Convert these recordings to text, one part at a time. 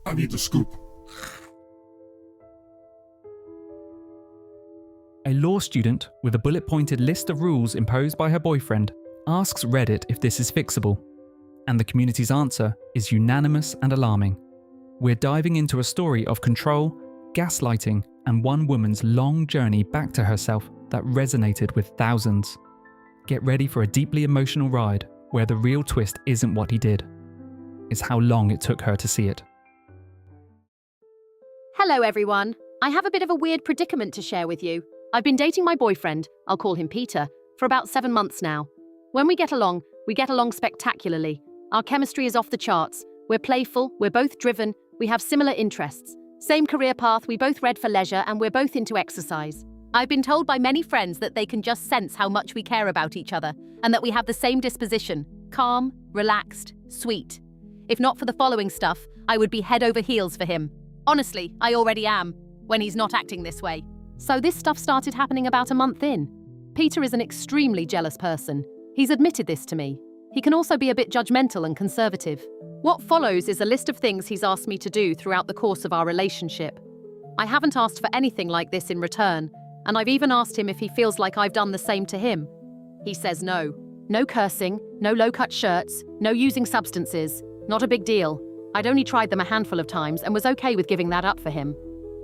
I need the scoop. A law student with a bullet-pointed list of rules imposed by her boyfriend asks Reddit if this is fixable, and the community's answer is unanimous and alarming. We're diving into a story of control, gaslighting, and one woman's long journey back to herself that resonated with thousands. Get ready for a deeply emotional ride where the real twist isn't what he did, it's how long it took her to see it. Hello everyone. I have a bit of a weird predicament to share with you. I've been dating my boyfriend, I'll call him Peter, for about 7 months now. When we get along spectacularly. Our chemistry is off the charts. We're playful, we're both driven, we have similar interests. Same career path, we both read for leisure, and we're both into exercise. I've been told by many friends that they can just sense how much we care about each other, and that we have the same disposition: calm, relaxed, sweet. If not for the following stuff, I would be head over heels for him. Honestly, I already am, when he's not acting this way. So this stuff started happening about a month in. Peter is an extremely jealous person. He's admitted this to me. He can also be a bit judgmental and conservative. What follows is a list of things he's asked me to do throughout the course of our relationship. I haven't asked for anything like this in return, and I've even asked him if he feels like I've done the same to him. He says no. No cursing, no low-cut shirts, no using substances. Not a big deal. I'd only tried them a handful of times and was okay with giving that up for him.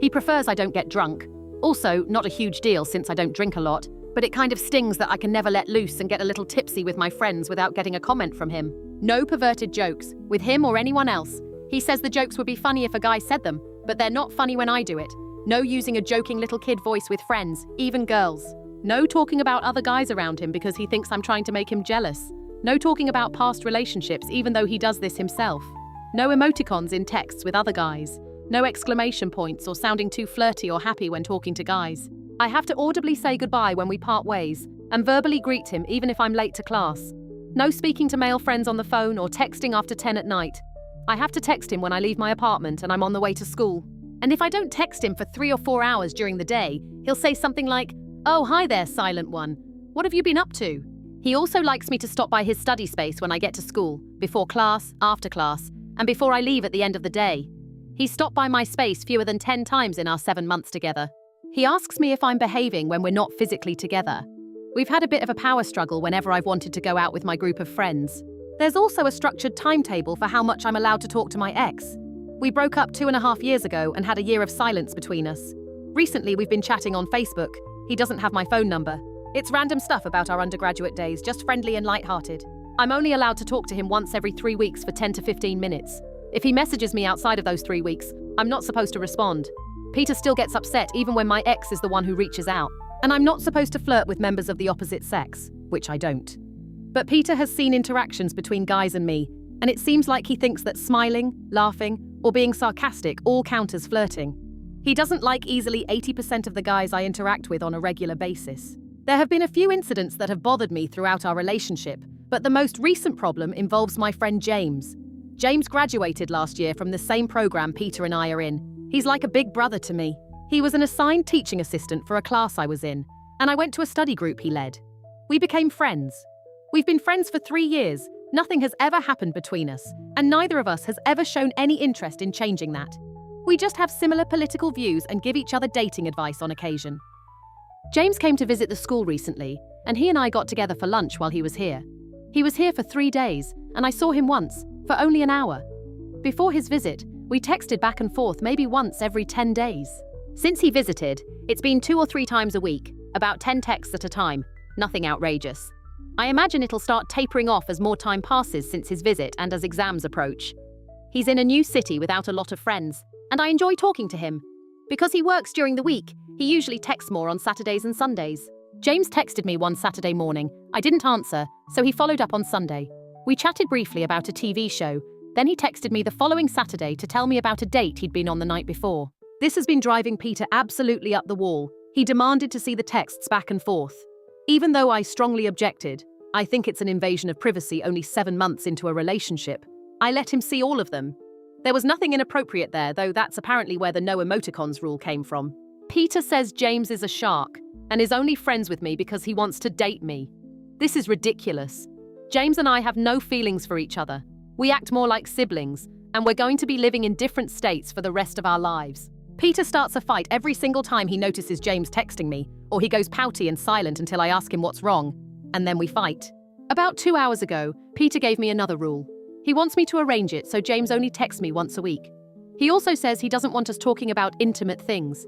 He prefers I don't get drunk. Also, not a huge deal since I don't drink a lot, but it kind of stings that I can never let loose and get a little tipsy with my friends without getting a comment from him. No perverted jokes, with him or anyone else. He says the jokes would be funny if a guy said them, but they're not funny when I do it. No using a joking little kid voice with friends, even girls. No talking about other guys around him because he thinks I'm trying to make him jealous. No talking about past relationships even though he does this himself. No emoticons in texts with other guys. No exclamation points or sounding too flirty or happy when talking to guys. I have to audibly say goodbye when we part ways, and verbally greet him even if I'm late to class. No speaking to male friends on the phone or texting after 10 at night. I have to text him when I leave my apartment and I'm on the way to school. And if I don't text him for 3 or 4 hours during the day, he'll say something like, "Oh, hi there, silent one. What have you been up to?" He also likes me to stop by his study space when I get to school, before class, after class, and before I leave at the end of the day. He's stopped by my space fewer than 10 times in our 7 months together. He asks me if I'm behaving when we're not physically together. We've had a bit of a power struggle whenever I've wanted to go out with my group of friends. There's also a structured timetable for how much I'm allowed to talk to my ex. We broke up 2.5 years ago and had a year of silence between us. Recently, we've been chatting on Facebook. He doesn't have my phone number. It's random stuff about our undergraduate days, just friendly and lighthearted. I'm only allowed to talk to him once every 3 weeks for 10 to 15 minutes. If he messages me outside of those 3 weeks, I'm not supposed to respond. Peter still gets upset even when my ex is the one who reaches out. And I'm not supposed to flirt with members of the opposite sex, which I don't. But Peter has seen interactions between guys and me, and it seems like he thinks that smiling, laughing, or being sarcastic all count as flirting. He doesn't like easily 80% of the guys I interact with on a regular basis. There have been a few incidents that have bothered me throughout our relationship, but the most recent problem involves my friend James. James graduated last year from the same program Peter and I are in. He's like a big brother to me. He was an assigned teaching assistant for a class I was in, and I went to a study group he led. We became friends. We've been friends for 3 years. Nothing has ever happened between us, and neither of us has ever shown any interest in changing that. We just have similar political views and give each other dating advice on occasion. James came to visit the school recently, and he and I got together for lunch while he was here. He was here for 3 days, and I saw him once, for only an hour. Before his visit, we texted back and forth maybe once every 10 days. Since he visited, it's been 2 or 3 times a week, about 10 texts at a time, nothing outrageous. I imagine it'll start tapering off as more time passes since his visit and as exams approach. He's in a new city without a lot of friends, and I enjoy talking to him. Because he works during the week, he usually texts more on Saturdays and Sundays. James texted me one Saturday morning. I didn't answer, so he followed up on Sunday. We chatted briefly about a TV show, then he texted me the following Saturday to tell me about a date he'd been on the night before. This has been driving Peter absolutely up the wall. He demanded to see the texts back and forth. Even though I strongly objected, I think it's an invasion of privacy only 7 months into a relationship. I let him see all of them. There was nothing inappropriate there, though that's apparently where the no emoticons rule came from. Peter says James is a shark and is only friends with me because he wants to date me. This is ridiculous. James and I have no feelings for each other. We act more like siblings, and we're going to be living in different states for the rest of our lives. Peter starts a fight every single time he notices James texting me, or he goes pouty and silent until I ask him what's wrong, and then we fight. About 2 hours ago, Peter gave me another rule. He wants me to arrange it so James only texts me once a week. He also says he doesn't want us talking about intimate things.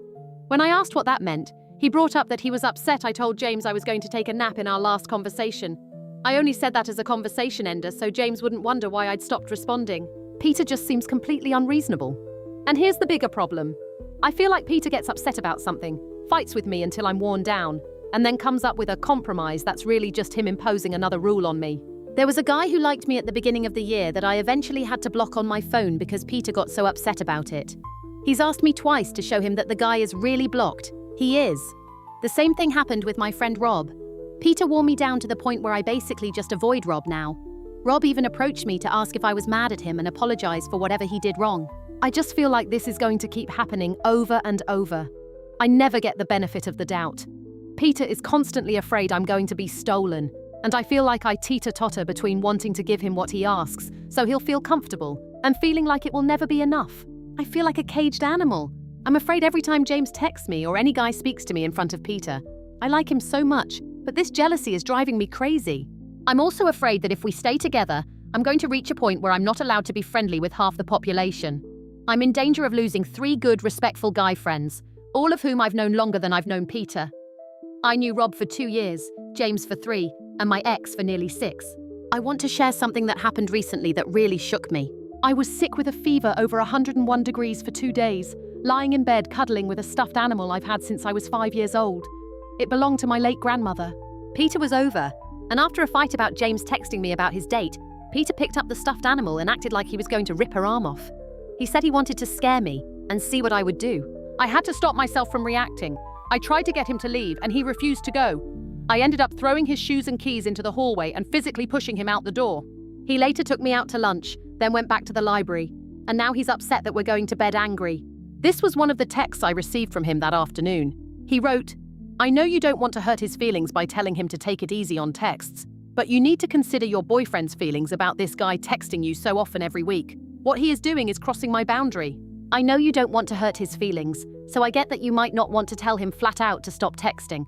When I asked what that meant, he brought up that he was upset I told James I was going to take a nap in our last conversation. I only said that as a conversation ender so James wouldn't wonder why I'd stopped responding. Peter just seems completely unreasonable. And here's the bigger problem. I feel like Peter gets upset about something, fights with me until I'm worn down, and then comes up with a compromise that's really just him imposing another rule on me. There was a guy who liked me at the beginning of the year that I eventually had to block on my phone because Peter got so upset about it. He's asked me twice to show him that the guy is really blocked. He is. The same thing happened with my friend Rob. Peter wore me down to the point where I basically just avoid Rob now. Rob even approached me to ask if I was mad at him and apologize for whatever he did wrong. I just feel like this is going to keep happening over and over. I never get the benefit of the doubt. Peter is constantly afraid I'm going to be stolen, and I feel like I teeter-totter between wanting to give him what he asks, so he'll feel comfortable, and feeling like it will never be enough. I feel like a caged animal. I'm afraid every time James texts me or any guy speaks to me in front of Peter. I like him so much, but this jealousy is driving me crazy. I'm also afraid that if we stay together, I'm going to reach a point where I'm not allowed to be friendly with half the population. I'm in danger of losing 3 good, respectful guy friends, all of whom I've known longer than I've known Peter. I knew Rob for 2 years, James for 3, and my ex for nearly 6. I want to share something that happened recently that really shook me. I was sick with a fever over 101 degrees for 2 days, lying in bed cuddling with a stuffed animal I've had since I was 5 years old. It belonged to my late grandmother. Peter was over, and after a fight about James texting me about his date, Peter picked up the stuffed animal and acted like he was going to rip her arm off. He said he wanted to scare me and see what I would do. I had to stop myself from reacting. I tried to get him to leave, and he refused to go. I ended up throwing his shoes and keys into the hallway and physically pushing him out the door. He later took me out to lunch, then went back to the library, and now he's upset that we're going to bed angry. This was one of the texts I received from him that afternoon. He wrote, "I know you don't want to hurt his feelings by telling him to take it easy on texts, but you need to consider your boyfriend's feelings about this guy texting you so often every week. What he is doing is crossing my boundary. I know you don't want to hurt his feelings, so I get that you might not want to tell him flat out to stop texting.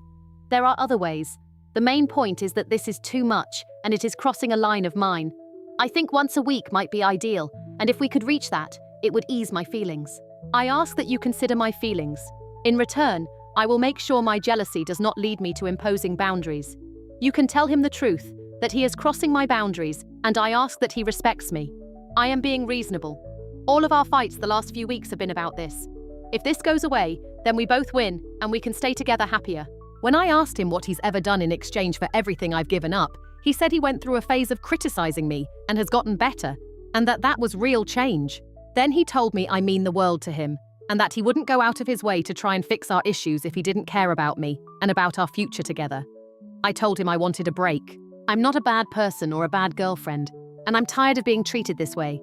There are other ways. The main point is that this is too much, and it is crossing a line of mine. I think once a week might be ideal, and if we could reach that, it would ease my feelings. I ask that you consider my feelings. In return, I will make sure my jealousy does not lead me to imposing boundaries. You can tell him the truth, that he is crossing my boundaries, and I ask that he respects me. I am being reasonable. All of our fights the last few weeks have been about this. If this goes away, then we both win, and we can stay together happier." When I asked him what he's ever done in exchange for everything I've given up, he said he went through a phase of criticizing me and has gotten better, and that was real change. Then he told me I mean the world to him, and that he wouldn't go out of his way to try and fix our issues if he didn't care about me and about our future together. I told him I wanted a break. I'm not a bad person or a bad girlfriend, and I'm tired of being treated this way.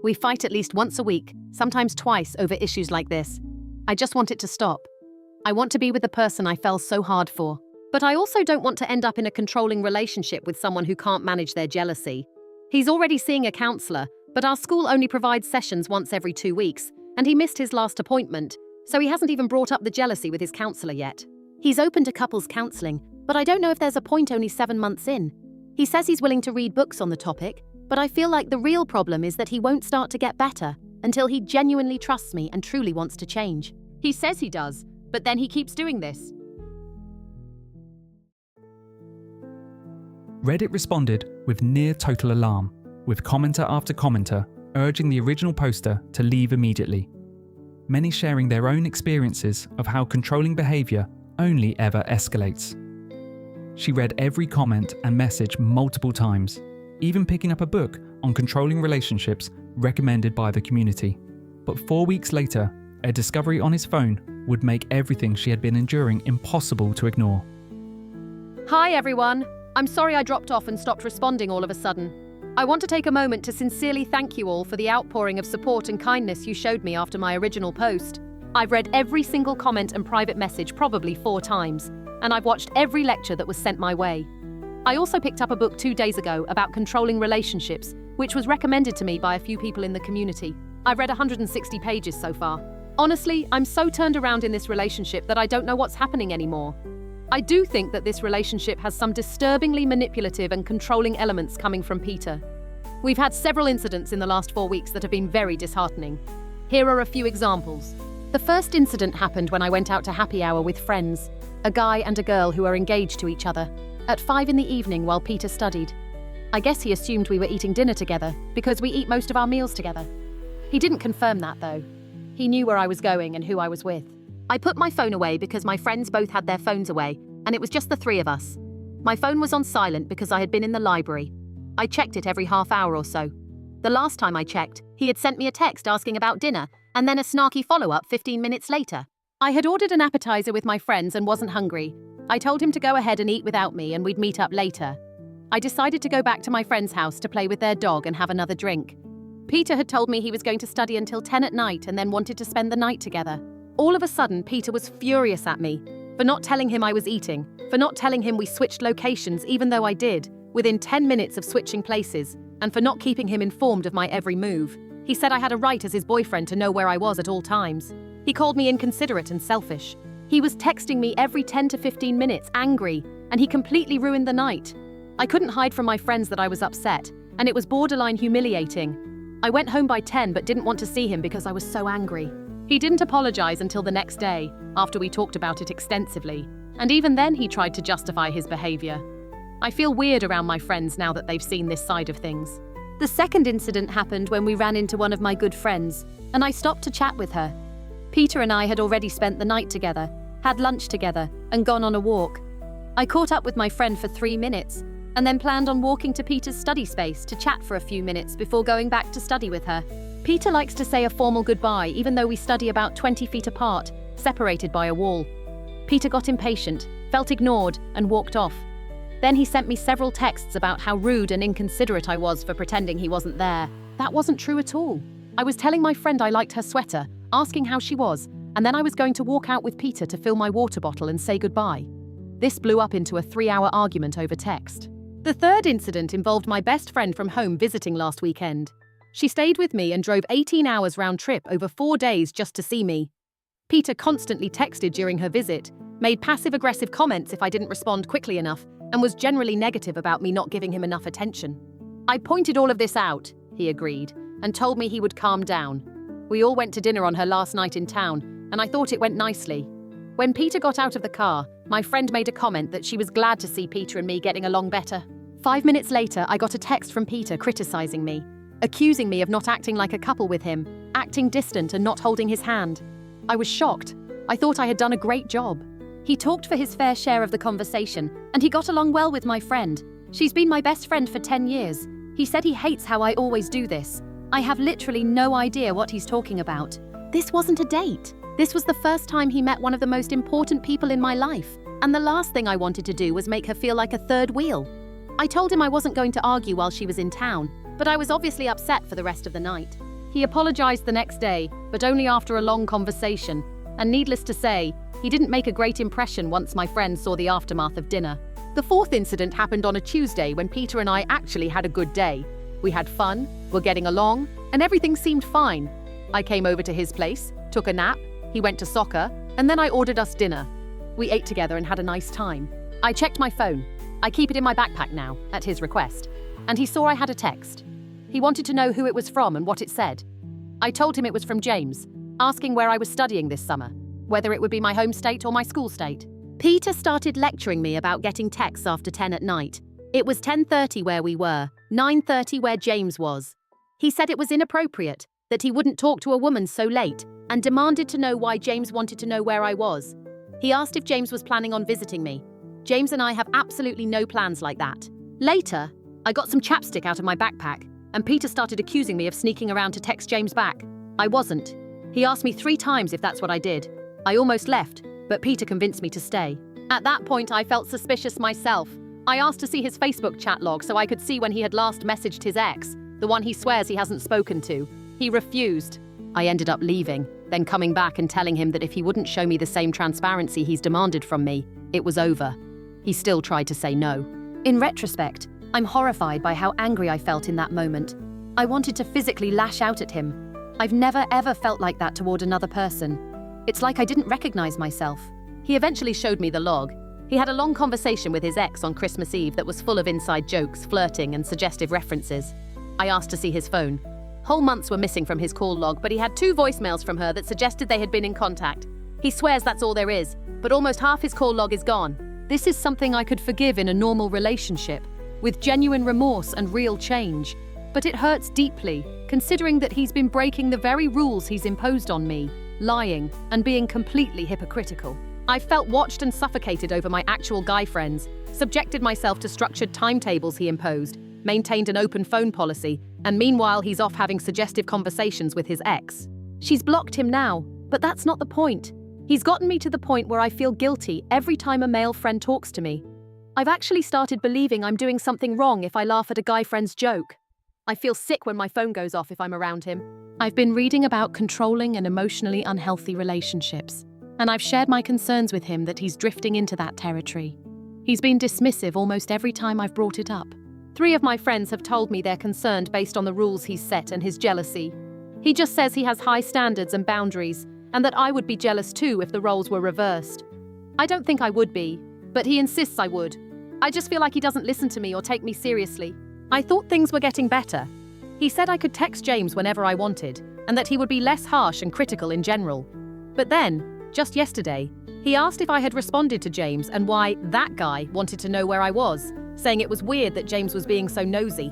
We fight at least once a week, sometimes twice, over issues like this. I just want it to stop. I want to be with the person I fell so hard for. But I also don't want to end up in a controlling relationship with someone who can't manage their jealousy. He's already seeing a counselor, but our school only provides sessions once every 2 weeks, and he missed his last appointment, so he hasn't even brought up the jealousy with his counselor yet. He's open to couples counseling, but I don't know if there's a point only 7 months in. He says he's willing to read books on the topic, but I feel like the real problem is that he won't start to get better until he genuinely trusts me and truly wants to change. He says he does, but then he keeps doing this. Reddit responded with near total alarm, with commenter after commenter urging the original poster to leave immediately. Many sharing their own experiences of how controlling behaviour only ever escalates. She read every comment and message multiple times, even picking up a book on controlling relationships recommended by the community. But 4 weeks later, a discovery on his phone would make everything she had been enduring impossible to ignore. Hi everyone. I'm sorry I dropped off and stopped responding all of a sudden. I want to take a moment to sincerely thank you all for the outpouring of support and kindness you showed me after my original post. I've read every single comment and private message probably 4 times, and I've watched every lecture that was sent my way. I also picked up a book 2 days ago about controlling relationships which was recommended to me by a few people in the community. I've read 160 pages so far. Honestly, I'm so turned around in this relationship that I don't know what's happening anymore. I do think that this relationship has some disturbingly manipulative and controlling elements coming from Peter. We've had several incidents in the last 4 weeks that have been very disheartening. Here are a few examples. The first incident happened when I went out to happy hour with friends, a guy and a girl who are engaged to each other, at 5 in the evening while Peter studied. I guess he assumed we were eating dinner together because we eat most of our meals together. He didn't confirm that though. He knew where I was going and who I was with. I put my phone away because my friends both had their phones away, and it was just the 3 of us. My phone was on silent because I had been in the library. I checked it every half hour or so. The last time I checked, he had sent me a text asking about dinner, and then a snarky follow-up 15 minutes later. I had ordered an appetizer with my friends and wasn't hungry. I told him to go ahead and eat without me and we'd meet up later. I decided to go back to my friend's house to play with their dog and have another drink. Peter had told me he was going to study until 10 at night and then wanted to spend the night together. All of a sudden, Peter was furious at me for not telling him I was eating, for not telling him we switched locations even though I did, within 10 minutes of switching places, and for not keeping him informed of my every move. He said I had a right as his boyfriend to know where I was at all times. He called me inconsiderate and selfish. He was texting me every 10 to 15 minutes, angry, and he completely ruined the night. I couldn't hide from my friends that I was upset, and it was borderline humiliating. I went home by 10 but didn't want to see him because I was so angry. He didn't apologize until the next day, after we talked about it extensively, and even then he tried to justify his behavior. I feel weird around my friends now that they've seen this side of things. The second incident happened when we ran into one of my good friends, and I stopped to chat with her. Peter and I had already spent the night together, had lunch together, and gone on a walk. I caught up with my friend for 3 minutes, and then planned on walking to Peter's study space to chat for a few minutes before going back to study with her. Peter likes to say a formal goodbye even though we study about 20 feet apart, separated by a wall. Peter got impatient, felt ignored, and walked off. Then he sent me several texts about how rude and inconsiderate I was for pretending he wasn't there. That wasn't true at all. I was telling my friend I liked her sweater, asking how she was, and then I was going to walk out with Peter to fill my water bottle and say goodbye. This blew up into a 3-hour argument over text. The third incident involved my best friend from home visiting last weekend. She stayed with me and drove 18 hours round trip over 4 days just to see me. Peter constantly texted during her visit, made passive-aggressive comments if I didn't respond quickly enough, and was generally negative about me not giving him enough attention. I pointed all of this out, he agreed, and told me he would calm down. We all went to dinner on her last night in town, and I thought it went nicely. When Peter got out of the car, my friend made a comment that she was glad to see Peter and me getting along better. 5 minutes later, I got a text from Peter criticizing me, accusing me of not acting like a couple with him, acting distant and not holding his hand. I was shocked. I thought I had done a great job. He talked for his fair share of the conversation, and he got along well with my friend. She's been my best friend for 10 years. He said he hates how I always do this. I have literally no idea what he's talking about. This wasn't a date. This was the first time he met one of the most important people in my life, and the last thing I wanted to do was make her feel like a third wheel. I told him I wasn't going to argue while she was in town, but I was obviously upset for the rest of the night. He apologized the next day, but only after a long conversation, and needless to say, he didn't make a great impression once my friends saw the aftermath of dinner. The fourth incident happened on a Tuesday when Peter and I actually had a good day. We had fun, were getting along, and everything seemed fine. I came over to his place, took a nap, he went to soccer, and then I ordered us dinner. We ate together and had a nice time. I checked my phone. I keep it in my backpack now, at his request. And he saw I had a text. He wanted to know who it was from and what it said. I told him it was from James, asking where I was studying this summer, whether it would be my home state or my school state. Peter started lecturing me about getting texts after 10 at night. It was 10:30 where we were, 9:30 where James was. He said it was inappropriate, that he wouldn't talk to a woman so late, and demanded to know why James wanted to know where I was. He asked if James was planning on visiting me. James and I have absolutely no plans like that. Later, I got some chapstick out of my backpack, and Peter started accusing me of sneaking around to text James back. I wasn't. He asked me 3 times if that's what I did. I almost left, but Peter convinced me to stay. At that point, I felt suspicious myself. I asked to see his Facebook chat log so I could see when he had last messaged his ex, the one he swears he hasn't spoken to. He refused. I ended up leaving, then coming back and telling him that if he wouldn't show me the same transparency he's demanded from me, it was over. He still tried to say no. In retrospect, I'm horrified by how angry I felt in that moment. I wanted to physically lash out at him. I've never ever felt like that toward another person. It's like I didn't recognize myself. He eventually showed me the log. He had a long conversation with his ex on Christmas Eve that was full of inside jokes, flirting, and suggestive references. I asked to see his phone. Whole months were missing from his call log, but he had 2 voicemails from her that suggested they had been in contact. He swears that's all there is, but almost half his call log is gone. This is something I could forgive in a normal relationship, with genuine remorse and real change. But it hurts deeply, considering that he's been breaking the very rules he's imposed on me, lying, and being completely hypocritical. I felt watched and suffocated over my actual guy friends, subjected myself to structured timetables he imposed, maintained an open phone policy, and meanwhile he's off having suggestive conversations with his ex. She's blocked him now, but that's not the point. He's gotten me to the point where I feel guilty every time a male friend talks to me. I've actually started believing I'm doing something wrong if I laugh at a guy friend's joke. I feel sick when my phone goes off if I'm around him. I've been reading about controlling and emotionally unhealthy relationships, and I've shared my concerns with him that he's drifting into that territory. He's been dismissive almost every time I've brought it up. 3 of my friends have told me they're concerned based on the rules he's set and his jealousy. He just says he has high standards and boundaries, and that I would be jealous too if the roles were reversed. I don't think I would be, but he insists I would. I just feel like he doesn't listen to me or take me seriously. I thought things were getting better. He said I could text James whenever I wanted, and that he would be less harsh and critical in general. But then, just yesterday, he asked if I had responded to James and why that guy wanted to know where I was, saying it was weird that James was being so nosy.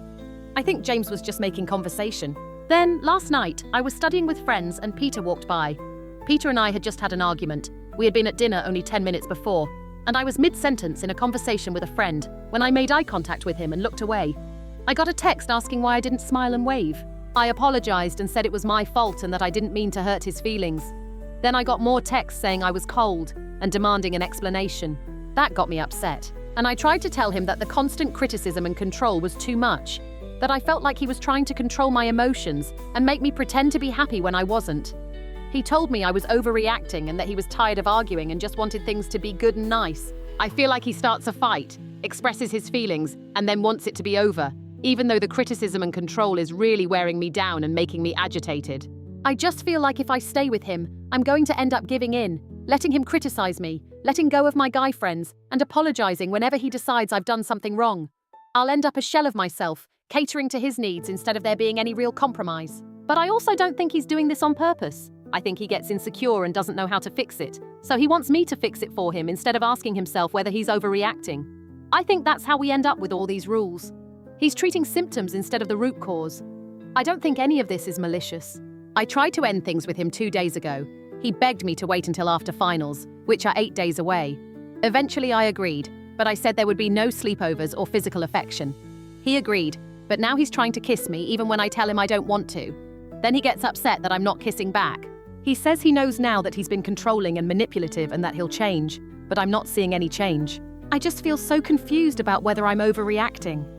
I think James was just making conversation. Then, last night, I was studying with friends and Peter walked by. Peter and I had just had an argument. We had been at dinner only 10 minutes before, and I was mid-sentence in a conversation with a friend when I made eye contact with him and looked away. I got a text asking why I didn't smile and wave. I apologized and said it was my fault and that I didn't mean to hurt his feelings. Then I got more texts saying I was cold and demanding an explanation. That got me upset, and I tried to tell him that the constant criticism and control was too much, that I felt like he was trying to control my emotions and make me pretend to be happy when I wasn't. He told me I was overreacting and that he was tired of arguing and just wanted things to be good and nice. I feel like he starts a fight, expresses his feelings, and then wants it to be over, even though the criticism and control is really wearing me down and making me agitated. I just feel like if I stay with him, I'm going to end up giving in, letting him criticize me, letting go of my guy friends, and apologizing whenever he decides I've done something wrong. I'll end up a shell of myself, catering to his needs instead of there being any real compromise. But I also don't think he's doing this on purpose. I think he gets insecure and doesn't know how to fix it, so he wants me to fix it for him instead of asking himself whether he's overreacting. I think that's how we end up with all these rules. He's treating symptoms instead of the root cause. I don't think any of this is malicious. I tried to end things with him 2 days ago. He begged me to wait until after finals, which are 8 days away. Eventually I agreed, but I said there would be no sleepovers or physical affection. He agreed, but now he's trying to kiss me even when I tell him I don't want to. Then he gets upset that I'm not kissing back. He says he knows now that he's been controlling and manipulative and that he'll change, but I'm not seeing any change. I just feel so confused about whether I'm overreacting.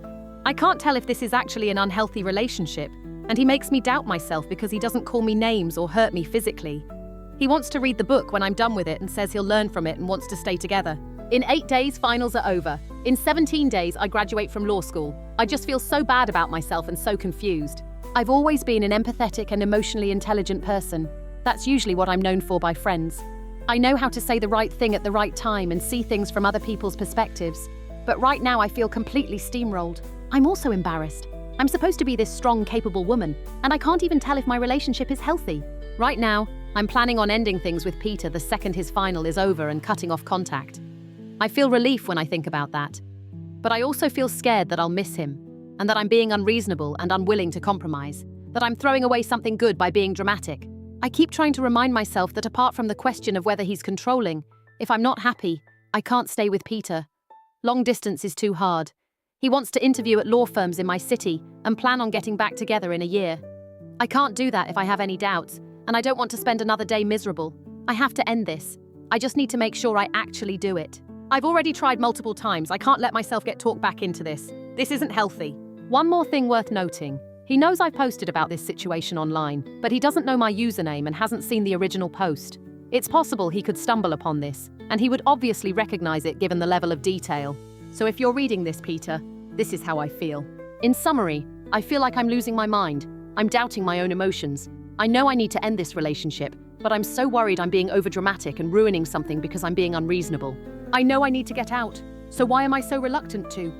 I can't tell if this is actually an unhealthy relationship, and he makes me doubt myself because he doesn't call me names or hurt me physically. He wants to read the book when I'm done with it and says he'll learn from it and wants to stay together. In 8 days, finals are over. In 17 days, I graduate from law school. I just feel so bad about myself and so confused. I've always been an empathetic and emotionally intelligent person. That's usually what I'm known for by friends. I know how to say the right thing at the right time and see things from other people's perspectives. But right now I feel completely steamrolled. I'm also embarrassed. I'm supposed to be this strong, capable woman, and I can't even tell if my relationship is healthy. Right now, I'm planning on ending things with Peter the second his final is over and cutting off contact. I feel relief when I think about that. But I also feel scared that I'll miss him, and that I'm being unreasonable and unwilling to compromise, that I'm throwing away something good by being dramatic. I keep trying to remind myself that apart from the question of whether he's controlling, if I'm not happy, I can't stay with Peter. Long distance is too hard. He wants to interview at law firms in my city and plan on getting back together in a year. I can't do that if I have any doubts, and I don't want to spend another day miserable. I have to end this. I just need to make sure I actually do it. I've already tried multiple times. I can't let myself get talked back into this. This isn't healthy. One more thing worth noting. He knows I posted about this situation online, but he doesn't know my username and hasn't seen the original post. It's possible he could stumble upon this, and he would obviously recognize it given the level of detail. So if you're reading this, Peter, this is how I feel. In summary, I feel like I'm losing my mind. I'm doubting my own emotions. I know I need to end this relationship, but I'm so worried I'm being overdramatic and ruining something because I'm being unreasonable. I know I need to get out, so why am I so reluctant to?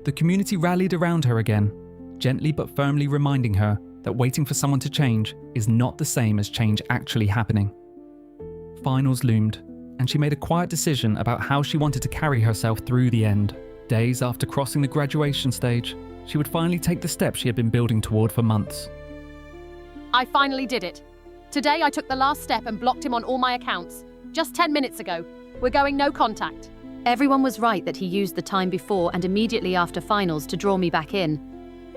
The community rallied around her again, gently but firmly reminding her that waiting for someone to change is not the same as change actually happening. Finals loomed, and she made a quiet decision about how she wanted to carry herself through the end. Days after crossing the graduation stage, she would finally take the step she had been building toward for months. I finally did it. Today I took the last step and blocked him on all my accounts. Just 10 minutes ago. We're going no contact. Everyone was right that he used the time before and immediately after finals to draw me back in.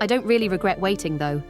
I don't really regret waiting, though.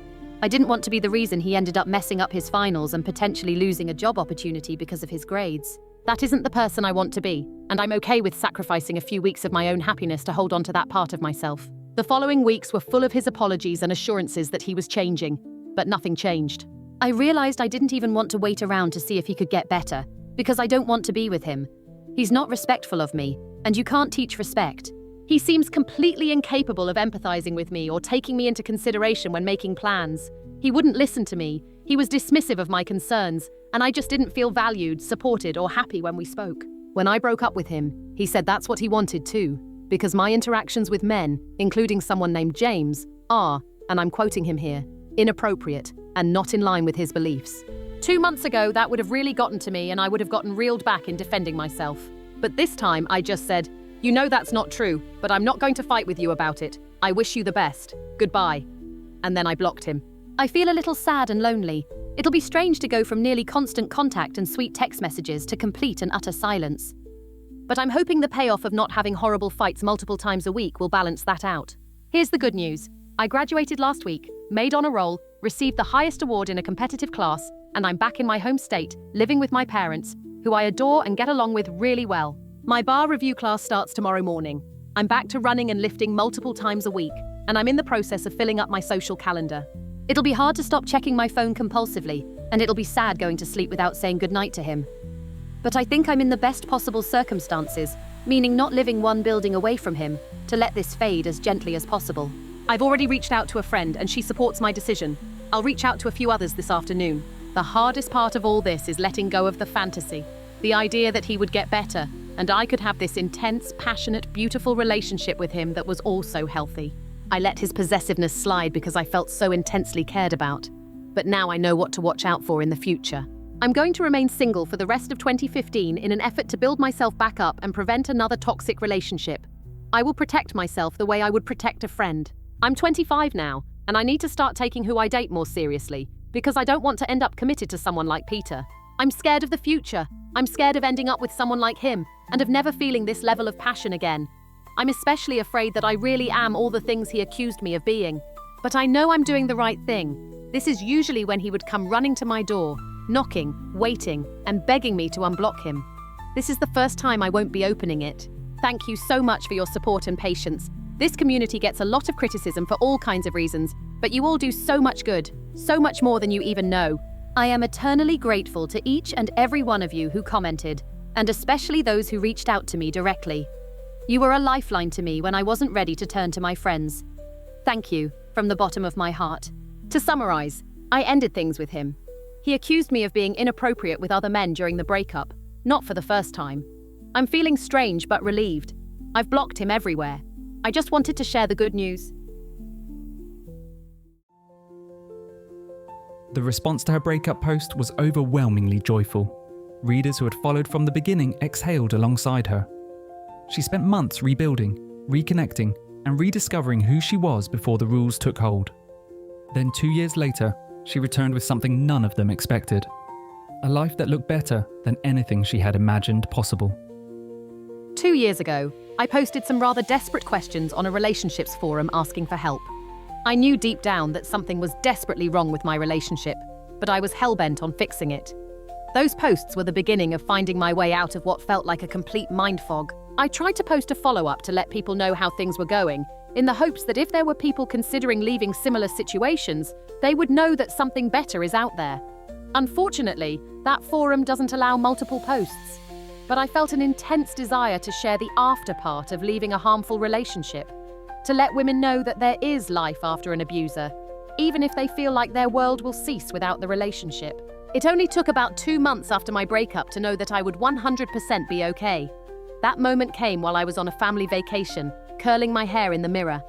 I didn't want to be the reason he ended up messing up his finals and potentially losing a job opportunity because of his grades. That isn't the person I want to be, and I'm okay with sacrificing a few weeks of my own happiness to hold on to that part of myself. The following weeks were full of his apologies and assurances that he was changing, but nothing changed. I realized I didn't even want to wait around to see if he could get better, because I don't want to be with him. He's not respectful of me, and you can't teach respect. He seems completely incapable of empathizing with me or taking me into consideration when making plans. He wouldn't listen to me. He was dismissive of my concerns, and I just didn't feel valued, supported, or happy when we spoke. When I broke up with him, he said that's what he wanted too, because my interactions with men, including someone named James, are, and I'm quoting him here, inappropriate and not in line with his beliefs. 2 months ago, that would have really gotten to me and I would have gotten reeled back in defending myself. But this time, I just said, "You know that's not true, but I'm not going to fight with you about it. I wish you the best. Goodbye." And then I blocked him. I feel a little sad and lonely. It'll be strange to go from nearly constant contact and sweet text messages to complete and utter silence. But I'm hoping the payoff of not having horrible fights multiple times a week will balance that out. Here's the good news. I graduated last week, made on a roll, received the highest award in a competitive class, and I'm back in my home state, living with my parents, who I adore and get along with really well. My bar review class starts tomorrow morning. I'm back to running and lifting multiple times a week, and I'm in the process of filling up my social calendar. It'll be hard to stop checking my phone compulsively, and it'll be sad going to sleep without saying goodnight to him. But I think I'm in the best possible circumstances, meaning not living one building away from him, to let this fade as gently as possible. I've already reached out to a friend and she supports my decision. I'll reach out to a few others this afternoon. The hardest part of all this is letting go of the fantasy. The idea that he would get better, and I could have this intense, passionate, beautiful relationship with him that was also healthy. I let his possessiveness slide because I felt so intensely cared about. But now I know what to watch out for in the future. I'm going to remain single for the rest of 2015 in an effort to build myself back up and prevent another toxic relationship. I will protect myself the way I would protect a friend. I'm 25 now, and I need to start taking who I date more seriously, because I don't want to end up committed to someone like Peter. I'm scared of the future. I'm scared of ending up with someone like him, and of never feeling this level of passion again. I'm especially afraid that I really am all the things he accused me of being. But I know I'm doing the right thing. This is usually when he would come running to my door, knocking, waiting, and begging me to unblock him. This is the first time I won't be opening it. Thank you so much for your support and patience. This community gets a lot of criticism for all kinds of reasons, but you all do so much good, so much more than you even know. I am eternally grateful to each and every one of you who commented, and especially those who reached out to me directly. You were a lifeline to me when I wasn't ready to turn to my friends. Thank you, from the bottom of my heart. To summarize, I ended things with him. He accused me of being inappropriate with other men during the breakup, not for the first time. I'm feeling strange but relieved. I've blocked him everywhere. I just wanted to share the good news. The response to her breakup post was overwhelmingly joyful. Readers who had followed from the beginning exhaled alongside her. She spent months rebuilding, reconnecting, and rediscovering who she was before the rules took hold. Then 2 years later, she returned with something none of them expected. A life that looked better than anything she had imagined possible. 2 years ago, I posted some rather desperate questions on a relationships forum asking for help. I knew deep down that something was desperately wrong with my relationship, but I was hell-bent on fixing it. Those posts were the beginning of finding my way out of what felt like a complete mind fog. I tried to post a follow-up to let people know how things were going, in the hopes that if there were people considering leaving similar situations, they would know that something better is out there. Unfortunately, that forum doesn't allow multiple posts. but I felt an intense desire to share the after part of leaving a harmful relationship, to let women know that there is life after an abuser, even if they feel like their world will cease without the relationship. It only took about 2 months after my breakup to know that I would 100% be okay. That moment came while I was on a family vacation, curling my hair in the mirror.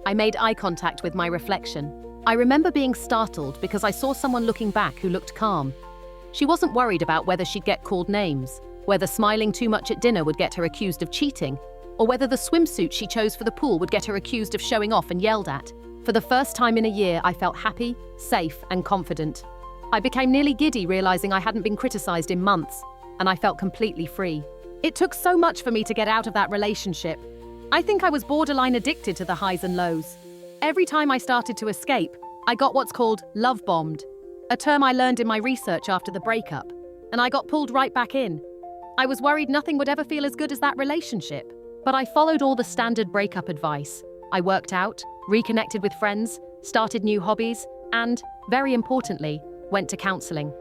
I made eye contact with my reflection. I remember being startled because I saw someone looking back who looked calm. She wasn't worried about whether she'd get called names, whether smiling too much at dinner would get her accused of cheating, or whether the swimsuit she chose for the pool would get her accused of showing off and yelled at. For the first time in a year, I felt happy, safe, and confident. I became nearly giddy realizing I hadn't been criticized in months, and I felt completely free. It took so much for me to get out of that relationship. I think I was borderline addicted to the highs and lows. Every time I started to escape, I got what's called love bombed, a term I learned in my research after the breakup, and I got pulled right back in. I was worried nothing would ever feel as good as that relationship, but I followed all the standard breakup advice. I worked out, reconnected with friends, started new hobbies, and, very importantly, went to counseling.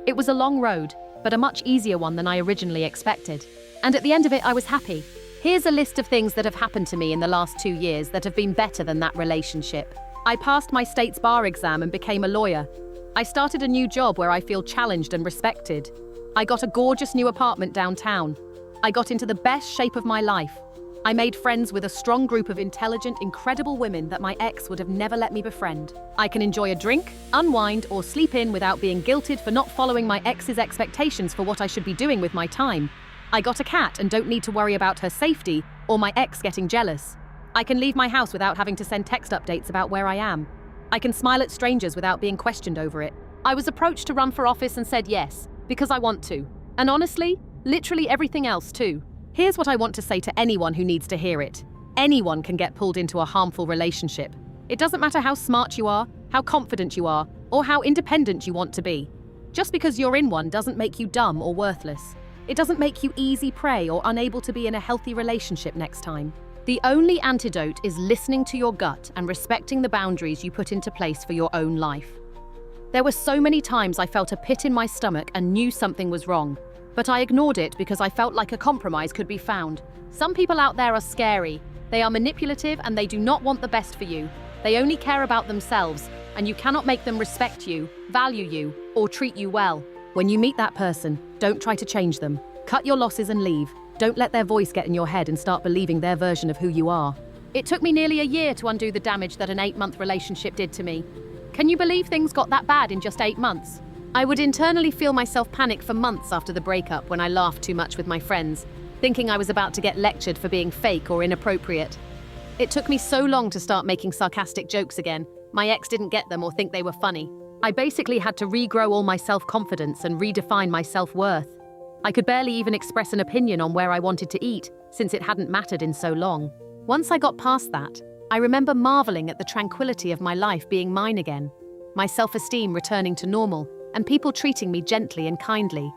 It was a long road, but a much easier one than I originally expected. And at the end of it, I was happy. Here's a list of things that have happened to me in the last 2 years that have been better than that relationship. I passed my state's bar exam and became a lawyer. I started a new job where I feel challenged and respected. I got a gorgeous new apartment downtown. I got into the best shape of my life. I made friends with a strong group of intelligent, incredible women that my ex would have never let me befriend. I can enjoy a drink, unwind, or sleep in without being guilted for not following my ex's expectations for what I should be doing with my time. I got a cat and don't need to worry about her safety or my ex getting jealous. I can leave my house without having to send text updates about where I am. I can smile at strangers without being questioned over it. I was approached to run for office and said yes, because I want to. And honestly, literally everything else too. Here's what I want to say to anyone who needs to hear it. Anyone can get pulled into a harmful relationship. It doesn't matter how smart you are, how confident you are, or how independent you want to be. Just because you're in one doesn't make you dumb or worthless. It doesn't make you easy prey or unable to be in a healthy relationship next time. The only antidote is listening to your gut and respecting the boundaries you put into place for your own life. There were so many times I felt a pit in my stomach and knew something was wrong. But I ignored it because I felt like a compromise could be found. Some people out there are scary. They are manipulative and they do not want the best for you. They only care about themselves, and you cannot make them respect you, value you, or treat you well. When you meet that person, don't try to change them. Cut your losses and leave. Don't let their voice get in your head and start believing their version of who you are. It took me nearly a year to undo the damage that an 8-month relationship did to me. Can you believe things got that bad in just 8 months? I would internally feel myself panic for months after the breakup when I laughed too much with my friends, thinking I was about to get lectured for being fake or inappropriate. It took me so long to start making sarcastic jokes again. My ex didn't get them or think they were funny. I basically had to regrow all my self-confidence and redefine my self-worth. I could barely even express an opinion on where I wanted to eat, since it hadn't mattered in so long. Once I got past that, I remember marveling at the tranquility of my life being mine again, my self-esteem returning to normal, and people treating me gently and kindly.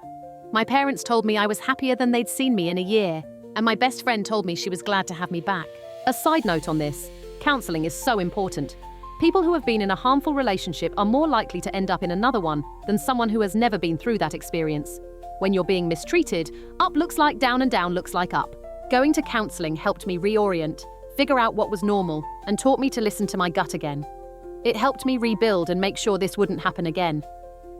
My parents told me I was happier than they'd seen me in a year, and my best friend told me she was glad to have me back. A side note on this, counseling is so important. People who have been in a harmful relationship are more likely to end up in another one than someone who has never been through that experience. When you're being mistreated, up looks like down and down looks like up. Going to counseling helped me reorient, figure out what was normal, and taught me to listen to my gut again. It helped me rebuild and make sure this wouldn't happen again.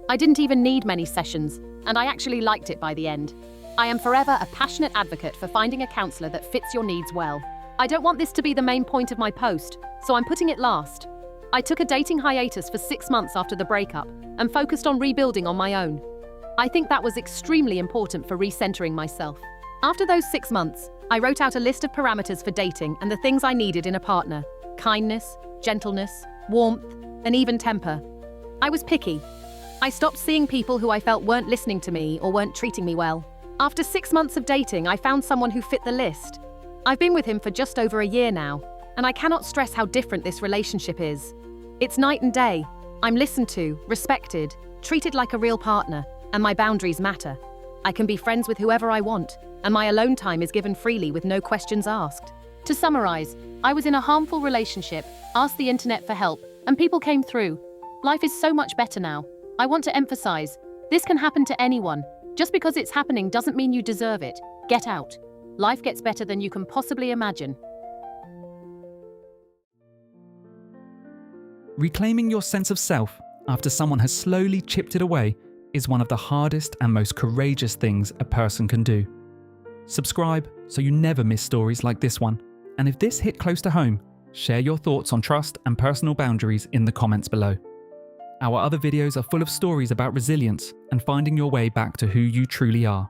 I didn't even need many sessions, and I actually liked it by the end. I am forever a passionate advocate for finding a counselor that fits your needs well. I don't want this to be the main point of my post, so I'm putting it last. I took a dating hiatus for 6 months after the breakup and focused on rebuilding on my own. I think that was extremely important for recentering myself. After those 6 months, I wrote out a list of parameters for dating and the things I needed in a partner: kindness, gentleness, warmth, and even temper. I was picky. I stopped seeing people who I felt weren't listening to me or weren't treating me well. After 6 months of dating, I found someone who fit the list. I've been with him for just over a year now, and I cannot stress how different this relationship is. It's night and day. I'm listened to, respected, treated like a real partner, and my boundaries matter. I can be friends with whoever I want, and my alone time is given freely with no questions asked. To summarize, I was in a harmful relationship, asked the internet for help, and people came through. Life is so much better now. I want to emphasize, this can happen to anyone. Just because it's happening doesn't mean you deserve it. Get out. Life gets better than you can possibly imagine. Reclaiming your sense of self after someone has slowly chipped it away is one of the hardest and most courageous things a person can do. Subscribe so you never miss stories like this one. And if this hit close to home, share your thoughts on trust and personal boundaries in the comments below. Our other videos are full of stories about resilience and finding your way back to who you truly are.